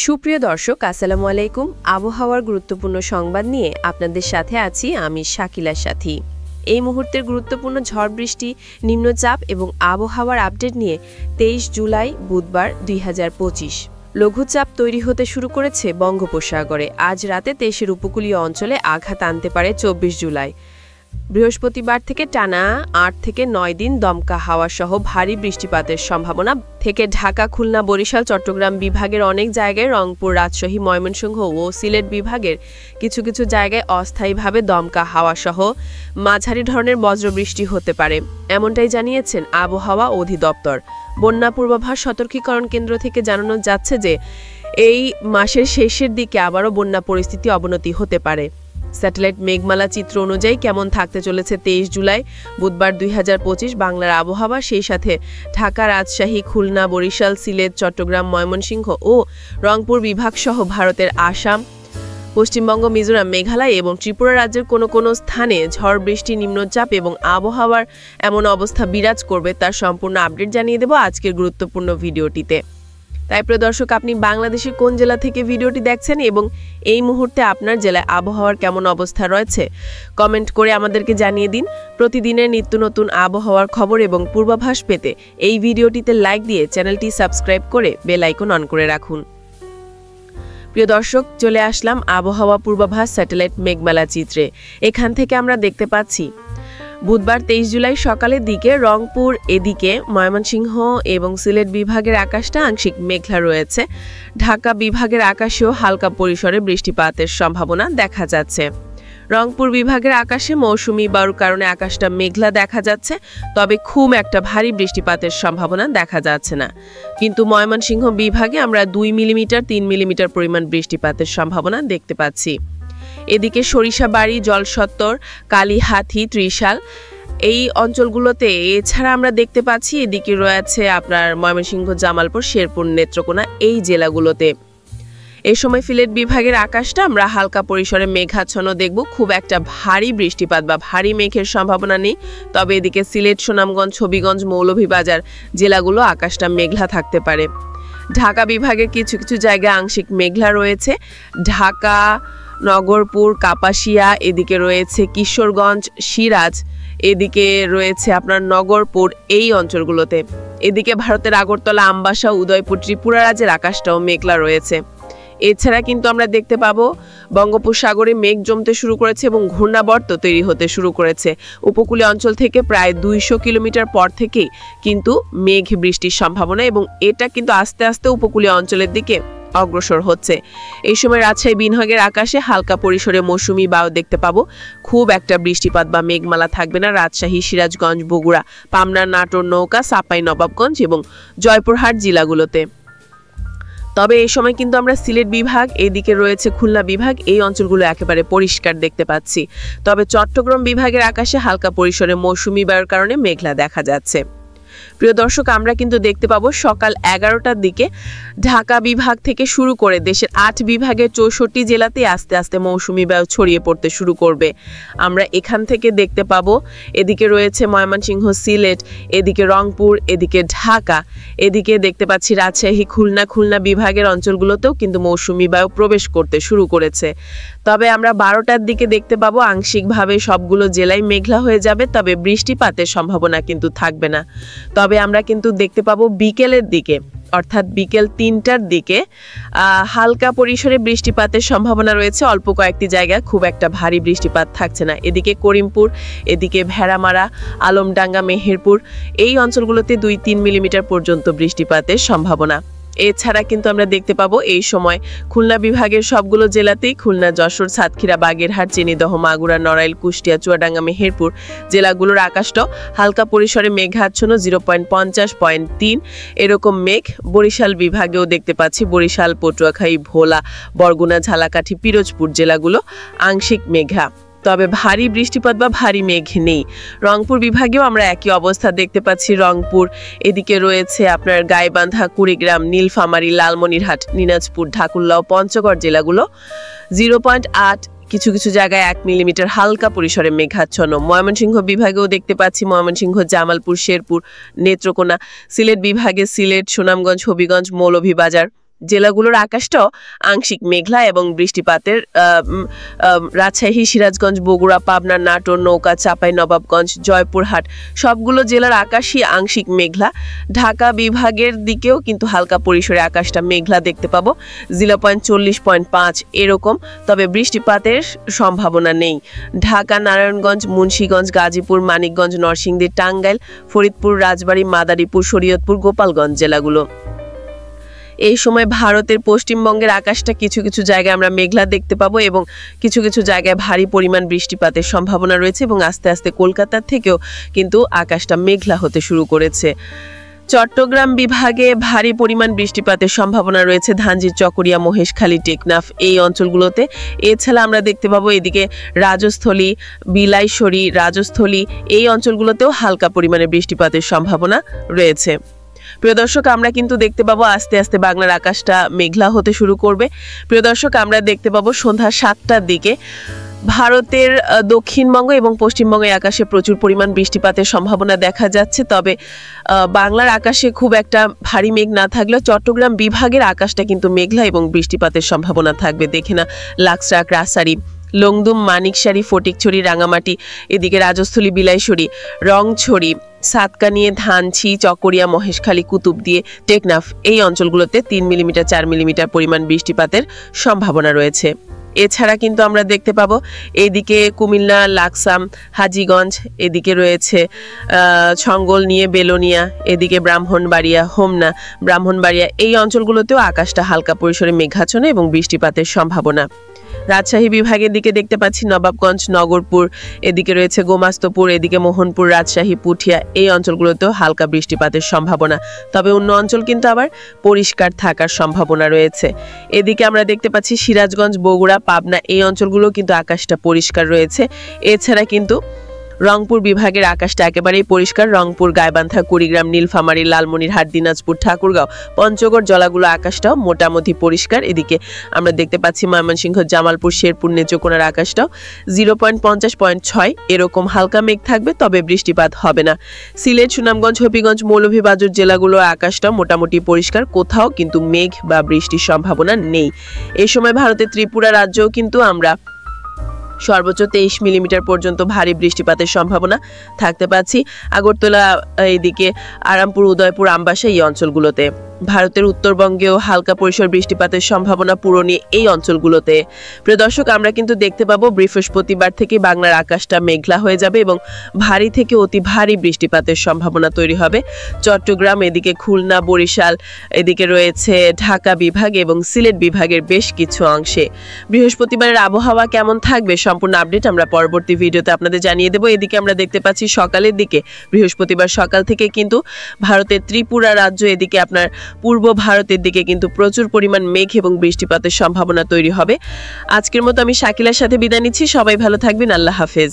সুপ্রিয় দর্শক, আসসালামু আলাইকুম। আবহাওয়ার গুরুত্বপূর্ণ সংবাদ নিয়ে আপনাদের সাথে আছি আমি শাকিলার সাথী। এই মুহূর্তের গুরুত্বপূর্ণ ঝড় বৃষ্টি, নিম্নচাপ এবং আবহাওয়ার আপডেট নিয়ে 23 জুলাই বুধবার 2025। লঘুচাপ তৈরি হতে শুরু করেছে বঙ্গোপসাগরে। আজ রাতে দেশের উপকূলীয় অঞ্চলে আঘাত আনতে পারে 24 জুলাই। বৃহস্পতিবার থেকে টানা 8 থেকে 9 দিন দমকা হাওয়া সহ ভারী বৃষ্টিপাতের সম্ভাবনা থেকে ঢাকা, খুলনা, বরিশাল, চট্টগ্রাম বিভাগের অনেক জায়গায়, রংপুর, রাজশাহী, ময়মনসিংহ ও সিলেট বিভাগের কিছু কিছু জায়গায় অস্থায়ীভাবে দমকা হাওয়া সহ মাঝারি ধরনের বজ্রবৃষ্টি হতে পারে, এমনটাই জানিয়েছেন আবহাওয়া অধিদপ্তর। বন্যা পূর্বাভাস সতর্কীকরণ কেন্দ্র থেকে জানানো যাচ্ছে যে এই মাসের শেষের দিকে আবারও বন্যা পরিস্থিতি অবনতি হতে পারে। স্যাটেলাইট মেঘমালা চিত্র অনুযায়ী কেমন থাকতে চলেছে 23 জুলাই বুধবার 2025 বাংলার আবহাওয়া, সেই সাথে ঢাকা, রাজশাহী, খুলনা, বরিশাল, সিলেট, চট্টগ্রাম, ময়মনসিংহ ও রংপুর বিভাগ সহ ভারতের আসাম, পশ্চিমবঙ্গ, মিজোরাম, মেঘালয় এবং ত্রিপুরা রাজ্যের কোনো কোনো স্থানে ঝড় বৃষ্টি, নিম্নচাপ এবং আবহাওয়ার এমন অবস্থা বিরাজ করবে, তার সম্পূর্ণ আপডেট জানিয়ে দেব আজকের গুরুত্বপূর্ণ ভিডিওটিতে। তাই প্রিয় দর্শক, আপনি বাংলাদেশের কোন জেলা থেকে ভিডিওটি দেখছেন এবং এই মুহূর্তে আপনার জেলায় আবহাওয়ার কেমন অবস্থা রয়েছে কমেন্ট করে আমাদেরকে জানিয়ে দিন। প্রতিদিনের নিত্য নতুন আবহাওয়ার খবর এবং পূর্বাভাস পেতে এই ভিডিওটিতে লাইক দিয়ে চ্যানেলটি সাবস্ক্রাইব করে বেল আইকন অন করে রাখুন। প্রিয় দর্শক, চলে আসলাম আবহাওয়া পূর্বাভাস স্যাটেলাইট মেঘমালা চিত্রে। এখান থেকে আমরা দেখতে পাচ্ছি বুধবার 23 জুলাই সকালের দিকে রংপুর, এদিকে ময়মনসিংহ এবং সিলেট বিভাগের আকাশটা আংশিক মেঘলা রয়েছে। ঢাকা বিভাগের আকাশেও হালকা পরিসরে বৃষ্টিপাতের সম্ভাবনা দেখা যাচ্ছে। রংপুর বিভাগের আকাশে মৌসুমি বায়ুর কারণে আকাশটা মেঘলা দেখা যাচ্ছে, তবে খুব একটা ভারী বৃষ্টিপাতের সম্ভাবনা দেখা যাচ্ছে না। কিন্তু ময়মনসিংহ বিভাগে আমরা 2 মিলিমিটার 3 মিলিমিটার পরিমাণ বৃষ্টিপাতের সম্ভাবনা দেখতে পাচ্ছি। এদিকে সরিষাবাড়ি, জলসত্তর, কালীহাতি, ত্রিশাল এই অঞ্চলগুলোতে, এছাড়া আমরা দেখতে পাচ্ছি এদিকে রয়েছে আপনার ময়মনসিংহ, জামালপুর, শেরপুর, নেত্রকোনা এই জেলাগুলোতে। এই সময় সিলেট বিভাগের আকাশটা আমরা হালকা পরিসরে মেঘাচ্ছন্ন দেখব, খুব একটা ভারী বৃষ্টিপাত বা ভারী মেঘের সম্ভাবনা নেই। তবে এদিকে সিলেট, সুনামগঞ্জ, হবিগঞ্জ, মৌলভীবাজার জেলাগুলো আকাশটা মেঘলা থাকতে পারে। ঢাকা বিভাগের কিছু কিছু জায়গায় আংশিক মেঘলা রয়েছে। ঢাকা, নগরপুর, কাপাসিয়া, এদিকে রয়েছে কিশোরগঞ্জ, সিরাজ, এদিকে রয়েছে আপনার নগরপুর এই অঞ্চলগুলোতে। এদিকে ভারতের আগরতলা, আমবাসা, উদয়পুর, ত্রিপুরা রাজ্যের আকাশটাও মেঘলা রয়েছে। এছাড়া কিন্তু আমরা দেখতে পাবো বঙ্গোপসাগরে মেঘ জমতে শুরু করেছে এবং ঘূর্ণাবর্ত তৈরি হতে শুরু করেছে। উপকূলীয় অঞ্চল থেকে প্রায় 200 কিলোমিটার পর থেকেই কিন্তু মেঘ বৃষ্টির সম্ভাবনা, এবং এটা কিন্তু আস্তে আস্তে উপকূলীয় অঞ্চলের দিকে অগ্রসর হচ্ছে। এই সময় রাজশাহী বিভাগের আকাশে হালকা পরিসরে মৌসুমি বায়ু দেখতে পাবো। খুব একটা বৃষ্টিপাত বা মেঘমালা থাকবে না রাজশাহী, সিরাজগঞ্জ, বগুড়া, পাবনা, নাটোর, নওগাঁ, চাঁপাইনবাবগঞ্জ এবং জয়পুরহাট জেলাগুলোতে। তবে এই সময় কিন্তু আমরা সিলেট বিভাগ, এদিকে রয়েছে খুলনা বিভাগ, এই অঞ্চলগুলো একেবারে পরিষ্কার দেখতে পাচ্ছি। তবে চট্টগ্রাম বিভাগের আকাশে হালকা পরিসরে মৌসুমি বায়ুর কারণে মেঘলা দেখা যাচ্ছে। প্রিয় দর্শক, আমরা কিন্তু দেখতে পাবো সকাল 11টার দিকে ঢাকা বিভাগ থেকে শুরু করে দেশের 8 বিভাগের 64 জেলাতে আস্তে আস্তে মৌসুমি বায়ু ছড়িয়ে পড়তে শুরু করবে। আমরা এখান থেকে দেখতে পাবো এদিকে রয়েছে ময়মনসিংহ, সিলেট, এদিকে রংপুর, এদিকে ঢাকা, এদিকে দেখতে পাচ্ছি রাজশাহী, খুলনা বিভাগের অঞ্চলগুলোতেও কিন্তু মৌসুমি বায়ু প্রবেশ করতে শুরু করেছে। তবে আমরা 12টার দিকে দেখতে পাবো আংশিকভাবে সবগুলো জেলায় মেঘলা হয়ে যাবে, তবে বৃষ্টিপাতের সম্ভাবনা কিন্তু থাকবে না। তবে আমরা কিন্তু দেখতে পাবো বিকেলের দিকে, অর্থাৎ বিকেল 3টার দিকে হালকা পরিসরে বৃষ্টিপাতের সম্ভাবনা রয়েছে। অল্প কয়েকটি জায়গায়, খুব একটা ভারী বৃষ্টিপাত থাকছে না। এদিকে করিমপুর, এদিকে ভেড়ামারা, আলমডাঙ্গা, মেহেরপুর এই অঞ্চলগুলোতে 2-3 মিলিমিটার পর্যন্ত বৃষ্টিপাতের সম্ভাবনা। এছাড়া কিন্তু আমরা দেখতে পাবো এই সময় খুলনা বিভাগের সবগুলো জেলাতেই, খুলনা, যশোর, সাতক্ষীরা, বাগেরহাট, চিনিদহ, মাগুরা, নড়াইল, কুষ্টিয়া, চুয়াডাঙ্গা, মেহেরপুর জেলাগুলোর আকাশটাও হালকা পরিসরে মেঘাচ্ছন্ন, 0.50-0.3 এরকম মেঘ। বরিশাল বিভাগেও দেখতে পাচ্ছি বরিশাল, পটুয়াখালী, ভোলা, বরগুনা, ঝালাকাঠি, পিরোজপুর জেলাগুলো আংশিক মেঘা, তবে ভারী বৃষ্টিপাত বা ভারী মেঘ নেই। রংপুর বিভাগেও আমরা একই অবস্থা দেখতে পাচ্ছি। রংপুর, এদিকে রয়েছে আপনার গাইবান্ধা, কুড়িগ্রাম, নীলফামারী, লালমনিরহাট, দিনাজপুর, ঢাকুল্লা ও পঞ্চগড় জেলাগুলো 0.8, কিছু কিছু জায়গায় 1 মিলিমিটার হালকা পরিসরে মেঘাচ্ছন্ন। ময়মনসিংহ বিভাগেও দেখতে পাচ্ছি ময়মনসিংহ, জামালপুর, শেরপুর, নেত্রকোনা। সিলেট বিভাগে সিলেট, সুনামগঞ্জ, হবিগঞ্জ, মৌলভীবাজার, জেলাগুলোর আকাশটাও আংশিক মেঘলা এবং বৃষ্টিপাতের রাজশাহী, সিরাজগঞ্জ, বগুড়া, পাবনা, নাটোর, নওগাঁ, চাঁপাইনবাবগঞ্জ, জয়পুরহাট সবগুলো জেলার আকাশই আংশিক মেঘলা। ঢাকা বিভাগের দিকেও কিন্তু হালকা পরিসরে আকাশটা মেঘলা দেখতে পাবো, 0.40.5 এরকম, তবে বৃষ্টিপাতের সম্ভাবনা নেই। ঢাকা, নারায়ণগঞ্জ, মুন্সিগঞ্জ, গাজীপুর, মানিকগঞ্জ, নরসিংদী, টাঙ্গাইল, ফরিদপুর, রাজবাড়ী, মাদারীপুর, শরীয়তপুর, গোপালগঞ্জ জেলাগুলো। এই সময় ভারতের পশ্চিমবঙ্গের আকাশটা কিছু কিছু জায়গায় আমরা মেঘলা দেখতে পাবো এবং কিছু কিছু জায়গায় ভারী পরিমাণ বৃষ্টিপাতের সম্ভাবনা রয়েছে এবং আস্তে আস্তে কলকাতার থেকেও কিন্তু আকাশটা মেঘলা হতে শুরু করেছে। চট্টগ্রাম বিভাগে ভারী পরিমাণ বৃষ্টিপাতের সম্ভাবনা রয়েছে ধানজির, চকরিয়া, মহেশখালী, টেকনাফ এই অঞ্চলগুলোতে। এছাড়া আমরা দেখতে পাবো এদিকে রাজস্থলী, বিলাইছড়ি, রাজস্থলী এই অঞ্চলগুলোতেও হালকা পরিমাণে বৃষ্টিপাতের সম্ভাবনা রয়েছে। প্রিয় দর্শক, আমরা কিন্তু দেখতে পাবো আস্তে আস্তে বাংলার আকাশটা মেঘলা হতে শুরু করবে। প্রিয় দর্শক, আমরা দেখতে পাবো সন্ধ্যা 7টার দিকে ভারতের দক্ষিণবঙ্গ এবং পশ্চিমবঙ্গের আকাশে প্রচুর পরিমাণ বৃষ্টিপাতের সম্ভাবনা দেখা যাচ্ছে। তবে বাংলার আকাশে খুব একটা ভারী মেঘ না থাকলেও চট্টগ্রাম বিভাগের আকাশটা কিন্তু মেঘলা এবং বৃষ্টিপাতের সম্ভাবনা থাকবে। দেখে না লাক্সরাক, রাজশাহী, লংদুম, মানিকসারি, ফটিকছড়ি, রাঙামাটি, এদিকে রাজস্থলী, বিলাইছড়ি, রংছড়ি, সাতকানিয়া, ধানছি, চকরিয়া, মহেশখালী, কুতুবদিয়া, টেকনাফ এই অঞ্চলগুলোতে 3 মিলিমিটার 4 মিলিমিটার পরিমাণ বৃষ্টিপাতের সম্ভাবনা রয়েছে। এছাড়া কিন্তু আমরা দেখতে পাবো এদিকে কুমিল্লা, লাকসাম, হাজীগঞ্জ, এদিকে রয়েছে ছঙ্গল নিয়ে বেলোনিয়া, এদিকে ব্রাহ্মণবাড়িয়া, হোমনা, ব্রাহ্মণবাড়িয়া এই অঞ্চলগুলোতেও আকাশটা হালকা পরিসরে মেঘাচ্ছন্ন এবং বৃষ্টিপাতের সম্ভাবনা। রাজশাহী বিভাগের দিকে দেখতে পাচ্ছি নবাবগঞ্জ, নগরপুর, এদিকে রয়েছে গোমাস্তপুর, এদিকে মোহনপুর, রাজশাহী, পুঠিয়া এই অঞ্চলগুলোতেও হালকা বৃষ্টিপাতের সম্ভাবনা। তবে অন্য অঞ্চল কিন্তু আবার পরিষ্কার থাকার সম্ভাবনা রয়েছে। এদিকে আমরা দেখতে পাচ্ছি সিরাজগঞ্জ, বগুড়া, পাবনা এই অঞ্চলগুলো কিন্তু আকাশটা পরিষ্কার রয়েছে। এছাড়া কিন্তু রংপুর বিভাগের আকাশটা একেবারেই পরিষ্কার। রংপুর, গাইবান্ধা, কুড়িগ্রাম, নীলফামারী, লালমনিরহাট, দিনাজপুর, ঠাকুরগাঁও, পঞ্চগড় জলাগুলো আকাশটাও মোটামুটি পরিষ্কার। এদিকে আমরা দেখতে পাচ্ছি ময়মনসিংহ, জামালপুর, শেরপুর, নেত্রকোনার আকাশটাও 0.50.6 এরকম হালকা মেঘ থাকবে, তবে বৃষ্টিপাত হবে না। সিলেট, সুনামগঞ্জ, হবিগঞ্জ, মৌলভীবাজার জেলাগুলোর আকাশটাও মোটামুটি পরিষ্কার, কোথাও কিন্তু মেঘ বা বৃষ্টির সম্ভাবনা নেই। এই সময় ভারতের ত্রিপুরা রাজ্যেও কিন্তু আমরা সর্বোচ্চ 23 মিলিমিটার পর্যন্ত ভারী বৃষ্টিপাতের সম্ভাবনা থাকতে পাচ্ছি। আগরতলা, এদিকে আরামপুর, উদয়পুর, আমবাসা এই অঞ্চলগুলোতে। ভারতের উত্তরবঙ্গেও হালকা পরিসর বৃষ্টিপাতের সম্ভাবনা পূরণী এই অঞ্চলগুলোতে। প্রিয় দর্শক, আমরা কিন্তু দেখতে পাবো বৃহস্পতিবার থেকে বাংলার আকাশটা মেঘলা হয়ে যাবে এবং ভারী থেকে অতি ভারী বৃষ্টিপাতের সম্ভাবনা তৈরি হবে চট্টগ্রাম, এদিকে খুলনা, বরিশাল, এদিকে রয়েছে ঢাকা বিভাগ এবং সিলেট বিভাগের বেশ কিছু অংশে। বৃহস্পতিবারের আবহাওয়া কেমন থাকবে সম্পূর্ণ আপডেট আমরা পরবর্তী ভিডিওতে আপনাদের জানিয়ে দেবো। এদিকে আমরা দেখতে পাচ্ছি সকালের দিকে বৃহস্পতিবার সকাল থেকে কিন্তু ভারতের ত্রিপুরা রাজ্য, এদিকে আপনার পূর্ব ভারতের দিকে কিন্তু প্রচুর পরিমাণ মেঘ এবং বৃষ্টিপাতের সম্ভাবনা তৈরি হবে। আজকের মতো আমি শাকিলার সাথে বিদায় নিচ্ছি। সবাই ভালো থাকবেন। আল্লাহ হাফেজ।